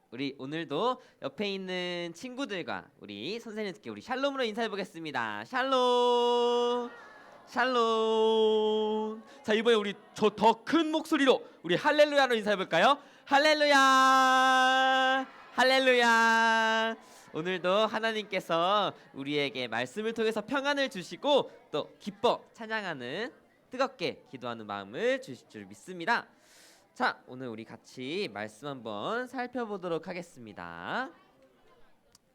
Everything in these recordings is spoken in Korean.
우리 오늘도 옆에 있는 친구들과 우리 선생님께 우리 샬롬으로 인사해 보겠습니다. 샬롬. 샬롬. 자, 이번에 우리 저 더 큰 목소리로 우리 할렐루야로 인사해 볼까요? 할렐루야. 할렐루야. 오늘도 하나님께서 우리에게 말씀을 통해서 평안을 주시고 또 기뻐 찬양하는 뜨겁게 기도하는 마음을 주실 줄 믿습니다. 자, 오늘 우리 같이 말씀 한번 살펴보도록 하겠습니다.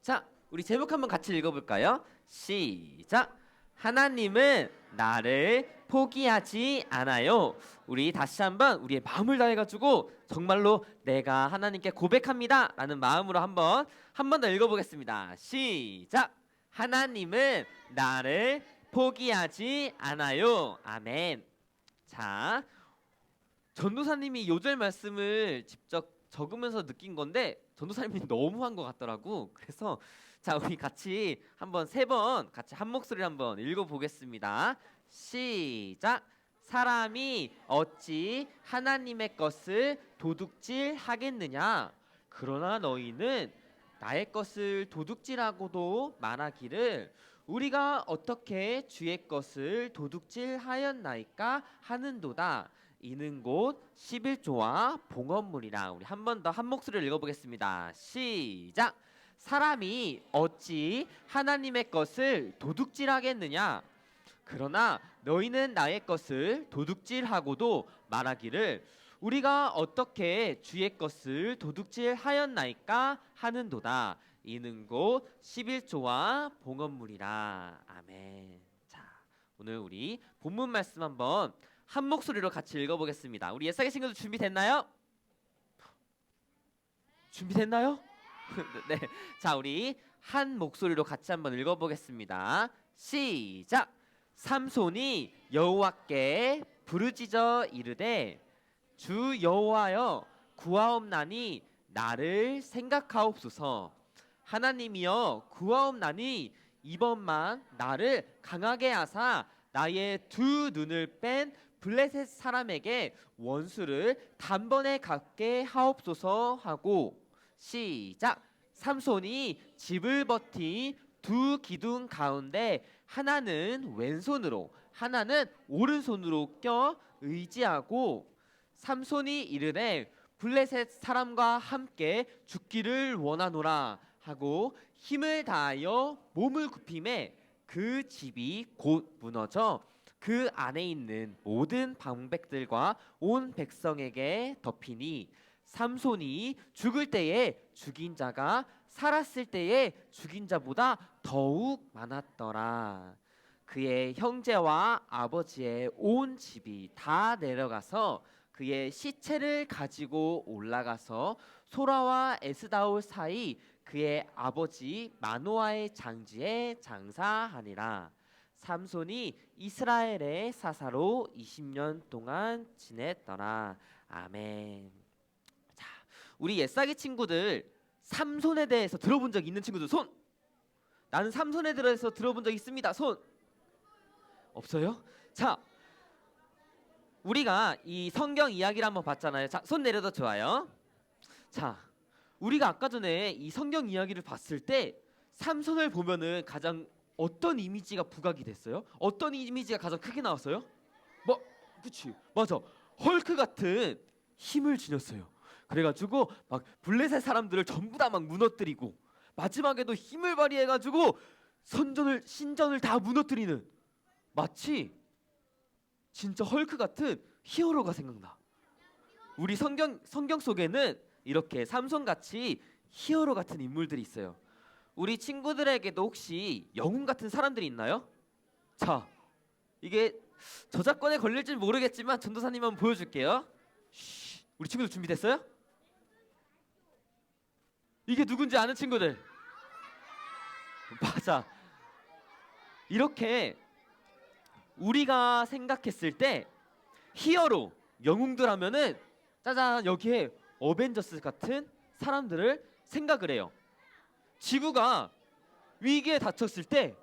자, 우리 제목 한번 같이 읽어볼까요? 시작! 하나님은 나를 포기하지 않아요. 우리 다시 한번 우리의 마음을 다해가지고 정말로 내가 하나님께 고백합니다 라는 마음으로 한 번 더 읽어보겠습니다. 시작! 하나님은 나를 포기하지 않아요. 아멘. 자, 전도사님이 요절 말씀을 직접 적으면서 느낀 건데 전도사님이 너무한 것 같더라고. 그래서 자, 우리 같이 한번 3번 같이 한 목소리로 한번 읽어보겠습니다. 시작. 사람이 어찌 하나님의 것을 도둑질 하겠느냐? 그러나 너희는 나의 것을 도둑질하고도 말하기를 우리가 어떻게 주의 것을 도둑질하였나이까 하는도다. 이는 곧 11조와 봉헌물이라. 우리 한 번 더 한 목소리를 읽어보겠습니다. 시작. 사람이 어찌 하나님의 것을 도둑질하겠느냐? 그러나 너희는 나의 것을 도둑질하고도 말하기를 우리가 어떻게 주의 것을 도둑질하였나이까 하는도다. 이는 곧 11조와 봉헌물이라. 아멘. 자, 오늘 우리 본문 말씀 한번 한 목소리로 같이 읽어보겠습니다. 우리 옛사계 친구들 준비됐나요? 준비됐나요? 네. 자, 우리 한 목소리로 같이 한번 읽어보겠습니다. 시작. 삼손이 여호와께 부르짖어 이르되 주 여호와여 구하옵나니 나를 생각하옵소서. 하나님이여 구하옵나니 이번만 나를 강하게 하사 나의 두 눈을 뺀 블레셋 사람에게 원수를 단번에 갚게 하옵소서 하고. 시작. 삼손이 집을 버틴 두 기둥 가운데 하나는 왼손으로 하나는 오른손으로 껴 의지하고 삼손이 이르되 블레셋 사람과 함께 죽기를 원하노라 하고 힘을 다하여 몸을 굽힘에 그 집이 곧 무너져 그 안에 있는 모든 방백들과 온 백성에게 덮이니 삼손이 죽을 때에 죽인 자가 살았을 때에 죽인 자보다 더욱 많았더라. 그의 형제와 아버지의 온 집이 다 내려가서 그의 시체를 가지고 올라가서 소라와 에스다올 사이 그의 아버지 마노아의 장지에 장사하니라. 삼손이 이스라엘의 사사로 20년 동안 지냈더라. 아멘. 자, 우리 옛사기 친구들 삼손에 대해서 들어본 적 있는 친구들 손. 나는 삼손에 대해서 들어본 적 있습니다. 손. 없어요? 자, 우리가 이 성경 이야기를 한번 봤잖아요. 자, 손 내려도 좋아요. 자, 우리가 아까 전에 이 성경 이야기를 봤을 때 삼손을 보면은 가장 어떤 이미지가 부각이 됐어요? 어떤 이미지가 가장 크게 나왔어요? 뭐, 그치, 맞아. 헐크 같은 힘을 지녔어요. 그래가지고 막 블레셋 사람들을 전부 다 막 무너뜨리고 마지막에도 힘을 발휘해가지고 신전을 다 무너뜨리는, 마치 진짜 헐크 같은 히어로가 생각나. 우리 성경 속에는 이렇게 삼손같이 히어로 같은 인물들이 있어요. 우리 친구들에게도 혹시 영웅 같은 사람들이 있나요? 자, 이게 저작권에 걸릴지 모르겠지만 전도사님 한번 보여줄게요. 쉬, 우리 친구들 준비됐어요? 이게 누군지 아는 친구들? 맞아. 이렇게 우리가 생각했을 때 히어로, 영웅들 하면은 짜잔, 여기에 어벤져스 같은 사람들을 생각을 해요. 지구가 위기에 닥쳤을 때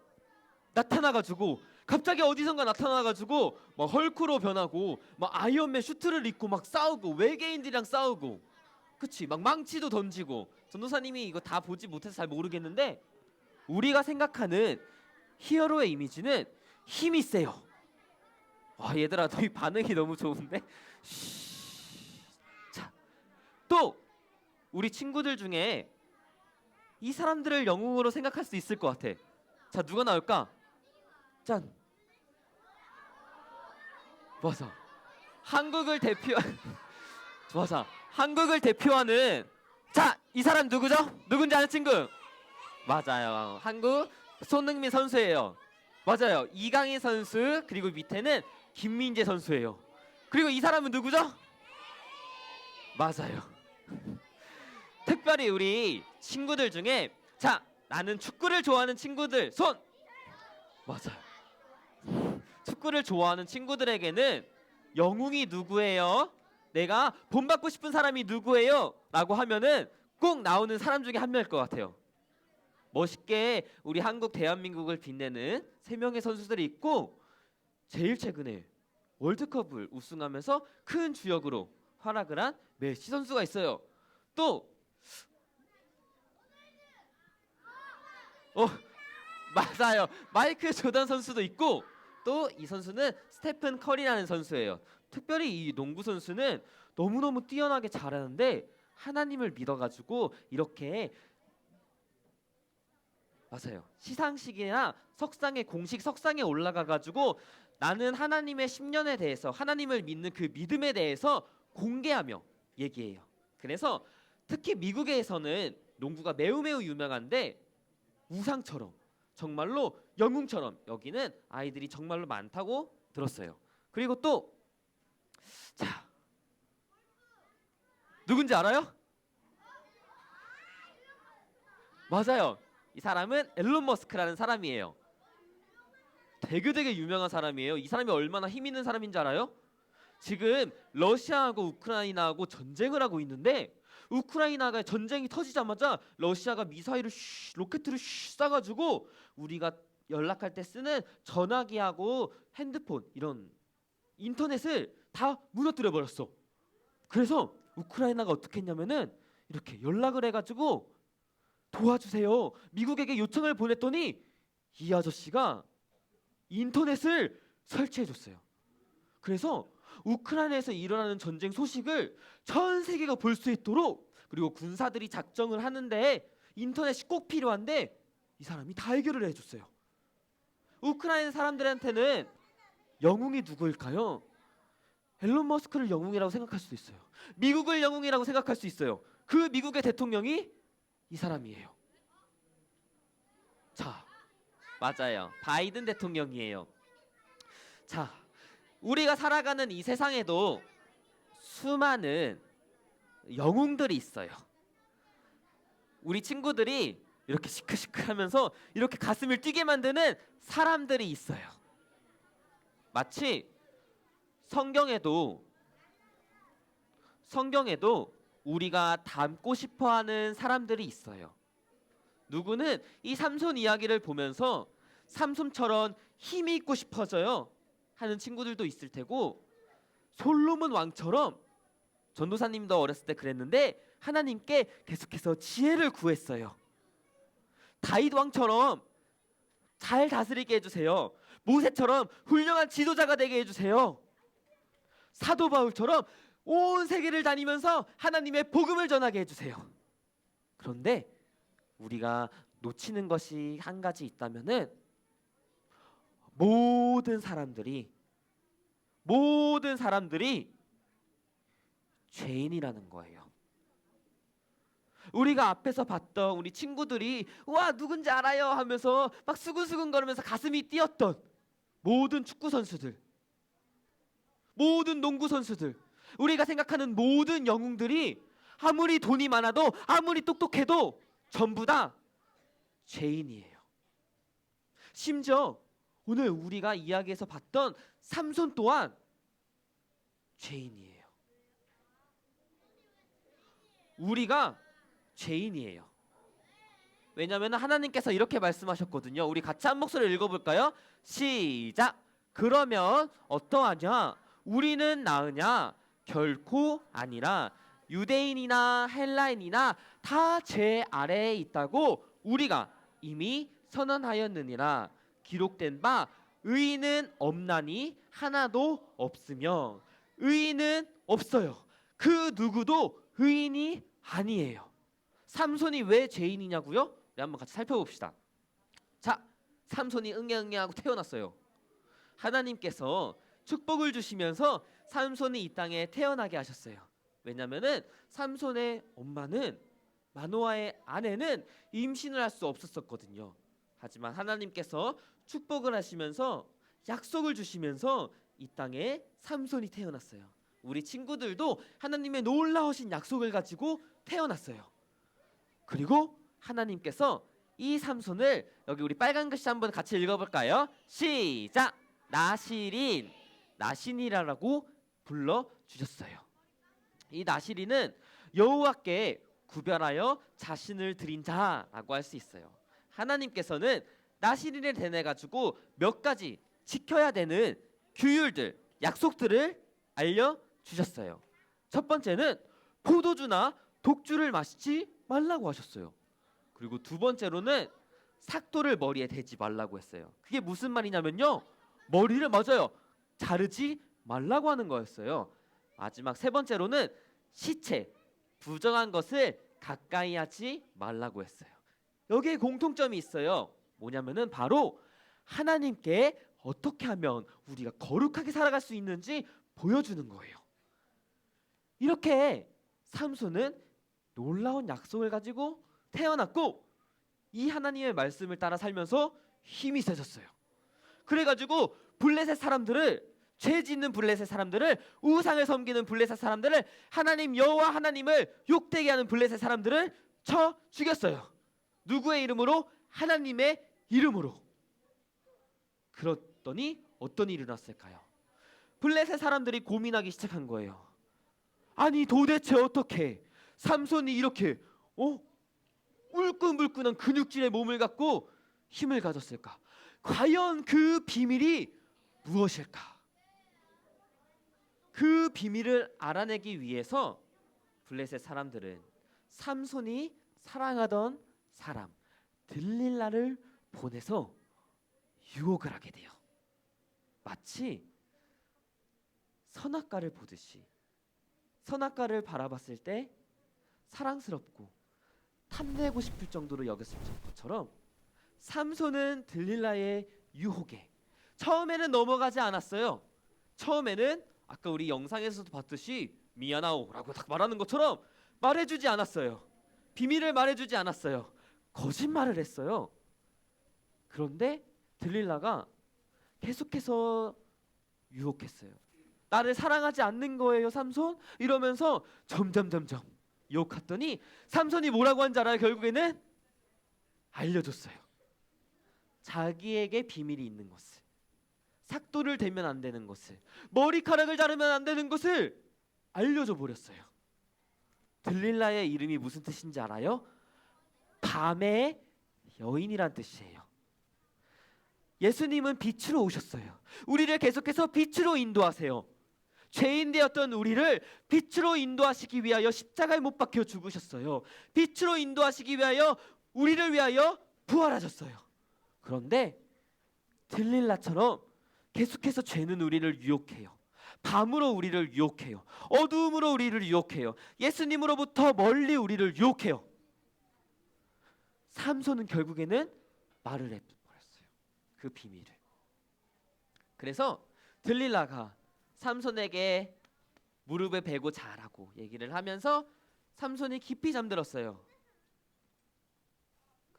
나타나가지고 갑자기 어디선가 나타나가지고 막 헐크로 변하고 막 아이언맨 슈트를 입고 막 싸우고 외계인들이랑 싸우고 그치, 막 망치도 던지고. 전도사님이 이거 다 보지 못해서 잘 모르겠는데 우리가 생각하는 히어로의 이미지는 힘이 세요. 와, 얘들아, 너희 반응이 너무 좋은데? 쉬. 자, 또 우리 친구들 중에 이 사람들을 영웅으로 생각할 수 있을 것 같아. 자, 누가 나올까? 짠. 맞아. 한국을 대표 맞아. 한국을 대표하는, 자, 이 사람 누구죠? 누군지 아는 친구? 맞아요. 한국 손흥민 선수예요. 맞아요. 이강인 선수, 그리고 밑에는 김민재 선수예요. 그리고 이 사람은 누구죠? 맞아요. 특별히 우리 친구들 중에, 자, 나는 축구를 좋아하는 친구들 손. 맞아요. 축구를 좋아하는 친구들에게는 영웅이 누구예요? 내가 본받고 싶은 사람이 누구예요? 라고 하면은 꼭 나오는 사람 중에 한 명일 것 같아요. 멋있게 우리 한국 대한민국을 빛내는 3명의 선수들이 있고, 제일 최근에 월드컵을 우승하면서 큰 주역으로 활약을 한 메시 선수가 있어요. 또 맞아요. 마이클 조던 선수도 있고, 또 이 선수는 스테픈 커리라는 선수예요. 특별히 이 농구 선수는 너무너무 뛰어나게 잘하는데 하나님을 믿어가지고 이렇게, 맞아요, 시상식이나 석상에, 공식 석상에 올라가가지고 나는 하나님의 신년에 대해서, 하나님을 믿는 그 믿음에 대해서 공개하며 얘기해요. 그래서 특히 미국에서는 농구가 매우 매우 유명한데 우상처럼, 정말로 영웅처럼 여기는 아이들이 정말로 많다고 들었어요. 그리고 또, 자, 누군지 알아요? 맞아요. 이 사람은 앨런 머스크라는 사람이에요. 되게 유명한 사람이에요. 이 사람이 얼마나 힘 있는 사람인 줄 알아요? 지금 러시아하고 우크라이나하고 전쟁을 하고 있는데, 우크라이나가 전쟁이 터지자마자 러시아가 미사일을 로켓을 쏴가지고 우리가 연락할 때 쓰는 전화기하고 핸드폰, 이런 인터넷을 다 무너뜨려 버렸어. 그래서 우크라이나가 어떻게 했냐면은 이렇게 연락을 해가지고 도와주세요, 미국에게 요청을 보냈더니 이 아저씨가 인터넷을 설치해줬어요. 그래서 우크라이나에서 일어나는 전쟁 소식을 전 세계가 볼 수 있도록, 그리고 군사들이 작정을 하는데 인터넷이 꼭 필요한데 이 사람이 다 해결을 해줬어요. 우크라이나 사람들한테는 영웅이 누구일까요? 앨런 머스크를 영웅이라고 생각할 수도 있어요. 미국을 영웅이라고 생각할 수 있어요. 그 미국의 대통령이 이 사람이에요. 자, 맞아요. 바이든 대통령이에요. 자, 우리가 살아가는 이 세상에도 수많은 영웅들이 있어요. 우리 친구들이 이렇게 시끌시끌하면서 이렇게 가슴을 뛰게 만드는 사람들이 있어요. 마치 성경에도 우리가 닮고 싶어하는 사람들이 있어요. 누구는 이 삼손 이야기를 보면서 삼손처럼 힘이 있고 싶어져요 하는 친구들도 있을 테고, 솔로몬 왕처럼, 전도사님도 어렸을 때 그랬는데 하나님께 계속해서 지혜를 구했어요. 다윗 왕처럼 잘 다스리게 해주세요. 모세처럼 훌륭한 지도자가 되게 해주세요. 사도 바울처럼 온 세계를 다니면서 하나님의 복음을 전하게 해주세요. 그런데 우리가 놓치는 것이 한 가지 있다면은 모든 사람들이 죄인이라는 거예요. 우리가 앞에서 봤던 우리 친구들이 와 누군지 알아요 하면서 막 수근수근 거리면서 가슴이 뛰었던 모든 축구 선수들, 모든 농구 선수들, 우리가 생각하는 모든 영웅들이 아무리 돈이 많아도 아무리 똑똑해도 전부 다 죄인이에요. 심지어 오늘 우리가 이야기에서 봤던 삼손 또한 죄인이에요. 우리가 죄인이에요. 왜냐하면 하나님께서 이렇게 말씀하셨거든요. 우리 같이 한 목소리를 읽어볼까요? 시작. 그러면 어떠하냐? 우리는 나으냐? 결코 아니라 유대인이나 헬라인이나 다 제 아래에 있다고 우리가 이미 선언하였느니라. 기록된 바 의인은 없나니 하나도 없으며. 의인은 없어요. 그 누구도 의인이 아니에요. 삼손이 왜 죄인이냐고요? 우리 한번 같이 살펴봅시다. 자, 삼손이 응애응애하고 태어났어요. 하나님께서 축복을 주시면서 삼손이 이 땅에 태어나게 하셨어요. 왜냐면은 삼손의 엄마는 마노아의 아내는 임신을 할 수 없었거든요. 하지만 하나님께서 축복을 하시면서 약속을 주시면서 이 땅에 삼손이 태어났어요. 우리 친구들도 하나님의 놀라우신 약속을 가지고 태어났어요. 그리고 하나님께서 이 삼손을 여기 우리 빨간 글씨 한번 같이 읽어볼까요? 시작! 나시린, 나시니라라고 불러주셨어요. 이 나시린은 여호와께 구별하여 자신을 드린 자라고 할 수 있어요. 하나님께서는 나시린을 대내 가지고 몇 가지 지켜야 되는 규율들, 약속들을 알려주셨어요. 첫 번째는 포도주나 독주를 마시지 말라고 하셨어요. 그리고 두 번째로는 삭도를 머리에 대지 말라고 했어요. 그게 무슨 말이냐면요, 머리를 맞아요, 자르지 말라고 하는 거였어요. 마지막 세 번째로는 시체, 부정한 것을 가까이 하지 말라고 했어요. 여기에 공통점이 있어요. 뭐냐면은 바로 하나님께 어떻게 하면 우리가 거룩하게 살아갈 수 있는지 보여주는 거예요. 이렇게 삼손은 놀라운 약속을 가지고 태어났고 이 하나님의 말씀을 따라 살면서 힘이 세졌어요. 그래가지고 블레셋 사람들을, 죄 짓는 블레셋 사람들을, 우상을 섬기는 블레셋 사람들을, 하나님 여호와 하나님을 욕되게 하는 블레셋 사람들을 쳐 죽였어요. 누구의 이름으로? 하나님의 이름으로. 그랬더니 어떤 일이 일어났을까요? 블레셋 사람들이 고민하기 시작한 거예요. 아니 도대체 어떻게 삼손이 이렇게 울끈불끈한 근육질의 몸을 갖고 힘을 가졌을까? 과연 그 비밀이 무엇일까? 그 비밀을 알아내기 위해서 블레셋 사람들은 삼손이 사랑하던 사람 들릴라를 보내서 유혹을 하게 돼요. 마치 선악과를 보듯이, 선악과를 바라봤을 때 사랑스럽고 탐내고 싶을 정도로 여겼을 것처럼 삼손은 들릴라의 유혹에 처음에는 넘어가지 않았어요. 처음에는 아까 우리 영상에서도 봤듯이 미안하오라고 딱 말하는 것처럼 말해주지 않았어요. 비밀을 말해주지 않았어요. 거짓말을 했어요. 그런데 들릴라가 계속해서 유혹했어요. 나를 사랑하지 않는 거예요, 삼손? 이러면서 점점 유혹했더니 삼손이 뭐라고 한 줄 알아요? 결국에는 알려줬어요. 자기에게 비밀이 있는 것을, 삭도를 대면 안 되는 것을, 머리카락을 자르면 안 되는 것을 알려줘 버렸어요. 들릴라의 이름이 무슨 뜻인지 알아요? 밤의 여인이란 뜻이에요. 예수님은 빛으로 오셨어요. 우리를 계속해서 빛으로 인도하세요. 죄인 되었던 우리를 빛으로 인도하시기 위하여 십자가에 못 박혀 죽으셨어요. 빛으로 인도하시기 위하여 우리를 위하여 부활하셨어요. 그런데 들릴라처럼 계속해서 죄는 우리를 유혹해요. 밤으로 우리를 유혹해요. 어두움으로 우리를 유혹해요. 예수님으로부터 멀리 우리를 유혹해요. 삼손은 결국에는 말을 해버렸어요. 그 비밀을. 그래서 들릴라가 삼손에게 무릎에 베고 자라고 얘기를 하면서 삼손이 깊이 잠들었어요.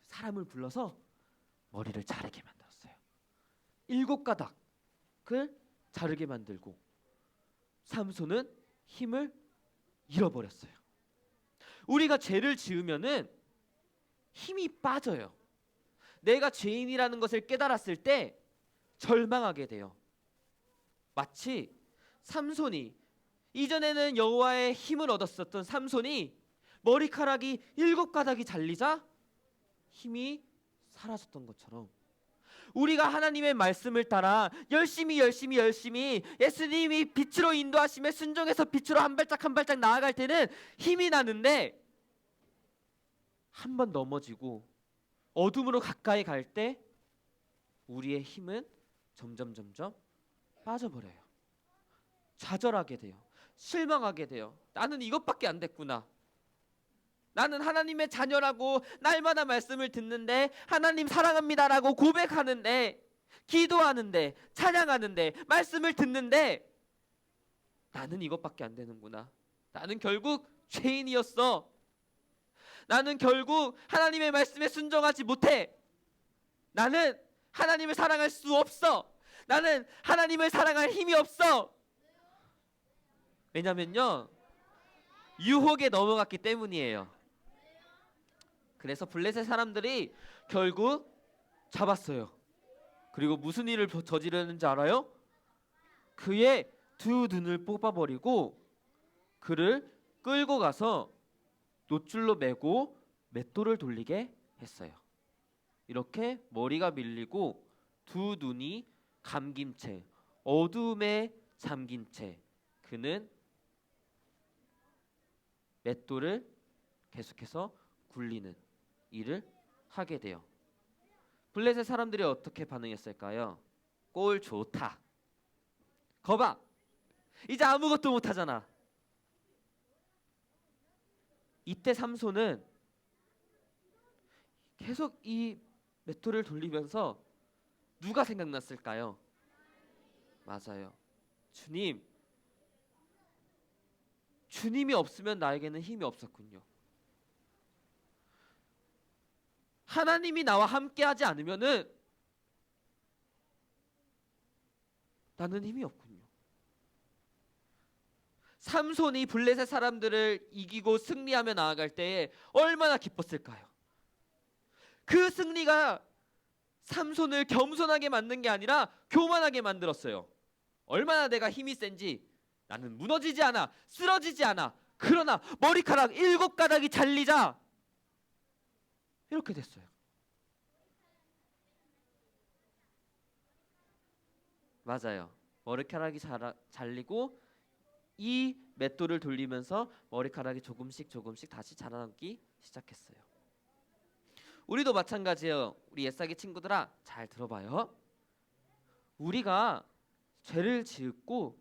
사람을 불러서 머리를 자르게 만들었어요. 7가닥을 자르게 만들고 삼손은 힘을 잃어버렸어요. 우리가 죄를 지으면은 힘이 빠져요. 내가 죄인이라는 것을 깨달았을 때 절망하게 돼요. 마치 삼손이, 이전에는 여호와의 힘을 얻었었던 삼손이 머리카락이 7가닥이 잘리자 힘이 사라졌던 것처럼 우리가 하나님의 말씀을 따라 열심히 예수님이 빛으로 인도하심에 순종해서 빛으로 한 발짝 한 발짝 나아갈 때는 힘이 나는데, 한 번 넘어지고 어둠으로 가까이 갈 때 우리의 힘은 점점 빠져버려요. 좌절하게 돼요. 실망하게 돼요. 나는 이것밖에 안 됐구나. 나는 하나님의 자녀라고 날마다 말씀을 듣는데, 하나님 사랑합니다라고 고백하는데, 기도하는데, 찬양하는데, 말씀을 듣는데, 나는 이것밖에 안 되는구나. 나는 결국 죄인이었어. 나는 결국 하나님의 말씀에 순종하지 못해. 나는 하나님을 사랑할 수 없어. 나는 하나님을 사랑할 힘이 없어. 왜냐면요, 유혹에 넘어갔기 때문이에요. 그래서 블레셋 사람들이 결국 잡았어요. 그리고 무슨 일을 저지르는지 알아요? 그의 두 눈을 뽑아버리고 그를 끌고 가서 노줄로 매고 맷돌을 돌리게 했어요. 이렇게 머리가 밀리고 두 눈이 감긴 채, 어둠에 잠긴 채 그는 맷돌을 계속해서 굴리는 일을 하게 돼요. 블레셋 사람들이 어떻게 반응했을까요? 꼴 좋다. 거봐, 이제 아무것도 못하잖아. 이때 삼손은 계속 이 맷돌을 돌리면서 누가 생각났을까요? 맞아요. 주님이 없으면 나에게는 힘이 없었군요. 하나님이 나와 함께하지 않으면은 나는 힘이 없군요. 삼손이 블레셋 사람들을 이기고 승리하며 나아갈 때에 얼마나 기뻤을까요? 그 승리가 삼손을 겸손하게 만든 게 아니라 교만하게 만들었어요. 얼마나 내가 힘이 센지, 나는 무너지지 않아, 쓰러지지 않아, 그러나 머리카락 7가닥이 잘리자, 이렇게 됐어요. 맞아요. 머리카락이 잘리고 이 맷돌을 돌리면서 머리카락이 조금씩 다시 자라나기 시작했어요. 우리도 마찬가지예요. 우리 옛사기 친구들아, 잘 들어봐요. 우리가 죄를 지었고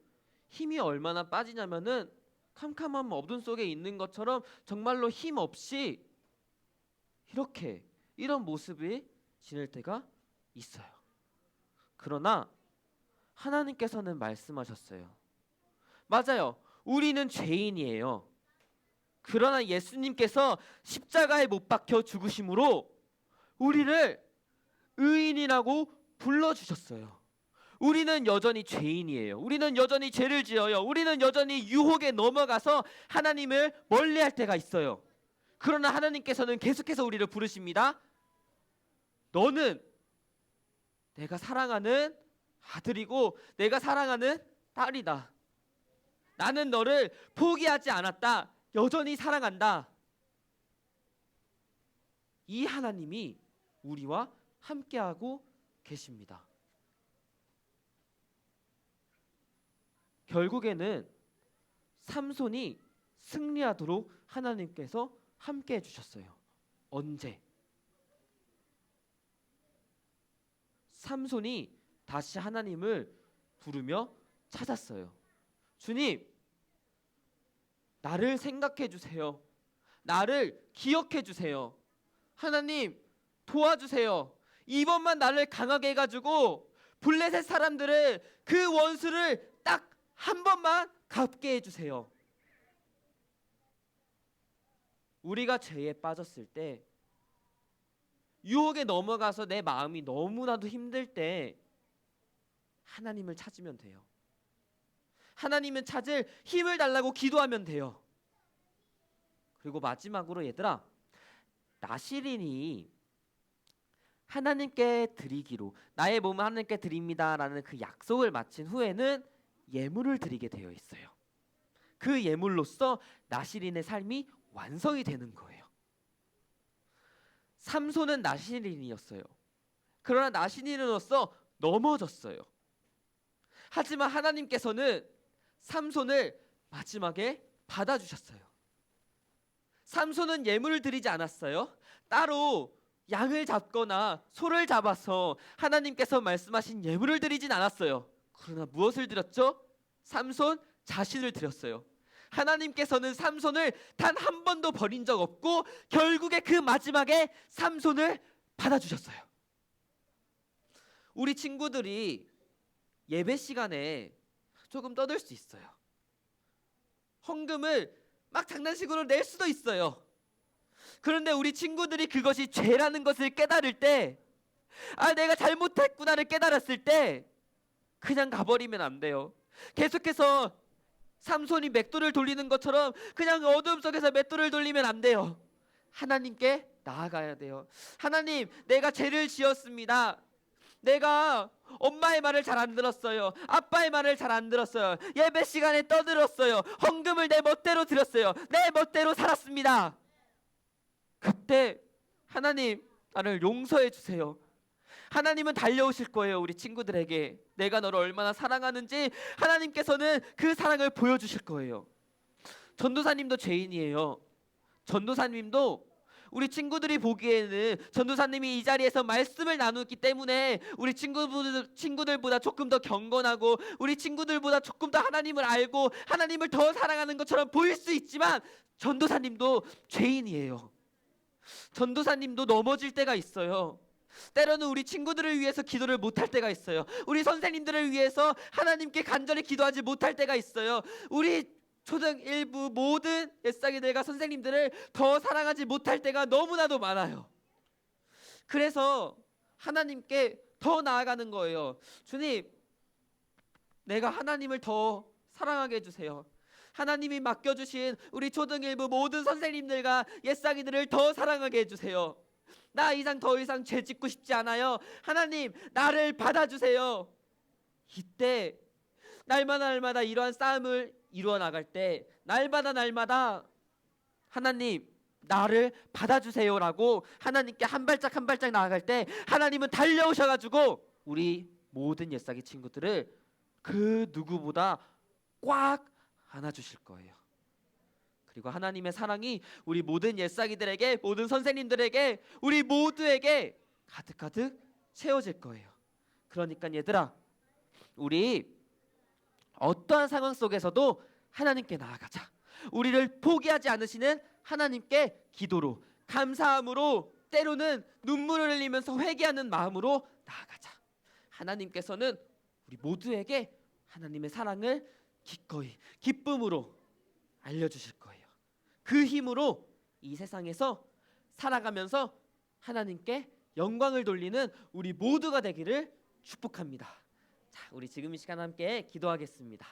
힘이 얼마나 빠지냐면은 캄캄한 어둠 속에 있는 것처럼 정말로 힘 없이 이런 모습이 지낼 때가 있어요. 그러나 하나님께서는 말씀하셨어요. 맞아요. 우리는 죄인이에요. 그러나 예수님께서 십자가에 못 박혀 죽으심으로 우리를 의인이라고 불러주셨어요. 우리는 여전히 죄인이에요. 우리는 여전히 죄를 지어요. 우리는 여전히 유혹에 넘어가서 하나님을 멀리할 때가 있어요. 그러나 하나님께서는 계속해서 우리를 부르십니다. 너는 내가 사랑하는 아들이고 내가 사랑하는 딸이다. 나는 너를 포기하지 않았다. 여전히 사랑한다. 이 하나님이 우리와 함께하고 계십니다. 결국에는 삼손이 승리하도록 하나님께서 함께해 주셨어요. 언제? 삼손이 다시 하나님을 부르며 찾았어요. 주님, 나를 생각해 주세요. 나를 기억해 주세요. 하나님, 도와주세요. 이번만 나를 강하게 해가지고 블레셋 사람들은 그 원수를 딱 한 번만 갚게 해주세요. 우리가 죄에 빠졌을 때, 유혹에 넘어가서 내 마음이 너무나도 힘들 때 하나님을 찾으면 돼요. 하나님은 찾을 힘을 달라고 기도하면 돼요. 그리고 마지막으로 얘들아, 나시린이 하나님께 드리기로, 나의 몸을 하나님께 드립니다라는 그 약속을 마친 후에는 예물을 드리게 되어 있어요. 그 예물로서 나시린의 삶이 완성이 되는 거예요. 삼손은 나시린이었어요. 그러나 나신인으로서 넘어졌어요. 하지만 하나님께서는 삼손을 마지막에 받아주셨어요. 삼손은 예물을 드리지 않았어요. 따로 양을 잡거나 소를 잡아서 하나님께서 말씀하신 예물을 드리진 않았어요. 그러나 무엇을 드렸죠? 삼손 자신을 드렸어요. 하나님께서는 삼손을 단 한 번도 버린 적 없고 결국에 그 마지막에 삼손을 받아주셨어요. 우리 친구들이 예배 시간에 조금 떠들 수 있어요. 헌금을 막 장난식으로 낼 수도 있어요. 그런데 우리 친구들이 그것이 죄라는 것을 깨달을 때, 내가 잘못했구나를 깨달았을 때 그냥 가버리면 안 돼요. 계속해서 삼손이 맷돌을 돌리는 것처럼 그냥 어둠 속에서 맷돌을 돌리면 안 돼요. 하나님께 나아가야 돼요. 하나님, 내가 죄를 지었습니다. 내가 엄마의 말을 잘 안 들었어요. 아빠의 말을 잘 안 들었어요. 예배 시간에 떠들었어요. 헌금을 내 멋대로 드렸어요. 내 멋대로 살았습니다. 그때 하나님, 나를 용서해 주세요. 하나님은 달려오실 거예요. 우리 친구들에게 내가 너를 얼마나 사랑하는지 하나님께서는 그 사랑을 보여주실 거예요. 전도사님도 죄인이에요. 전도사님도 우리 친구들이 보기에는 전도사님이 이 자리에서 말씀을 나누기 때문에 우리 친구들보다 조금 더 경건하고 우리 친구들보다 조금 더 하나님을 알고 하나님을 더 사랑하는 것처럼 보일 수 있지만 전도사님도 죄인이에요. 전도사님도 넘어질 때가 있어요. 때로는 우리 친구들을 위해서 기도를 못할 때가 있어요. 우리 선생님들을 위해서 하나님께 간절히 기도하지 못할 때가 있어요. 우리 초등 1부 모든 옛사기들과 선생님들을 더 사랑하지 못할 때가 너무나도 많아요. 그래서 하나님께 더 나아가는 거예요. 주님, 내가 하나님을 더 사랑하게 해주세요. 하나님이 맡겨주신 우리 초등 1부 모든 선생님들과 옛사기들을 더 사랑하게 해주세요. 나 더 이상 죄 짓고 싶지 않아요. 하나님, 나를 받아주세요. 이때 날마다 이러한 싸움을 이루어 나갈 때 날마다 하나님, 나를 받아주세요라고 하나님께 한 발짝 한 발짝 나아갈 때 하나님은 달려오셔가지고 우리 모든 옛사기 친구들을 그 누구보다 꽉 안아주실 거예요. 그리고 하나님의 사랑이 우리 모든 옛사기들에게, 모든 선생님들에게, 우리 모두에게 가득가득 채워질 거예요. 그러니까 얘들아, 우리 어떠한 상황 속에서도 하나님께 나아가자. 우리를 포기하지 않으시는 하나님께 기도로, 감사함으로, 때로는 눈물을 흘리면서 회개하는 마음으로 나아가자. 하나님께서는 우리 모두에게 하나님의 사랑을 기꺼이 기쁨으로 알려주실 거예요. 그 힘으로 이 세상에서 살아가면서 하나님께 영광을 돌리는 우리 모두가 되기를 축복합니다. 자, 우리 지금 이 시간 함께 기도하겠습니다.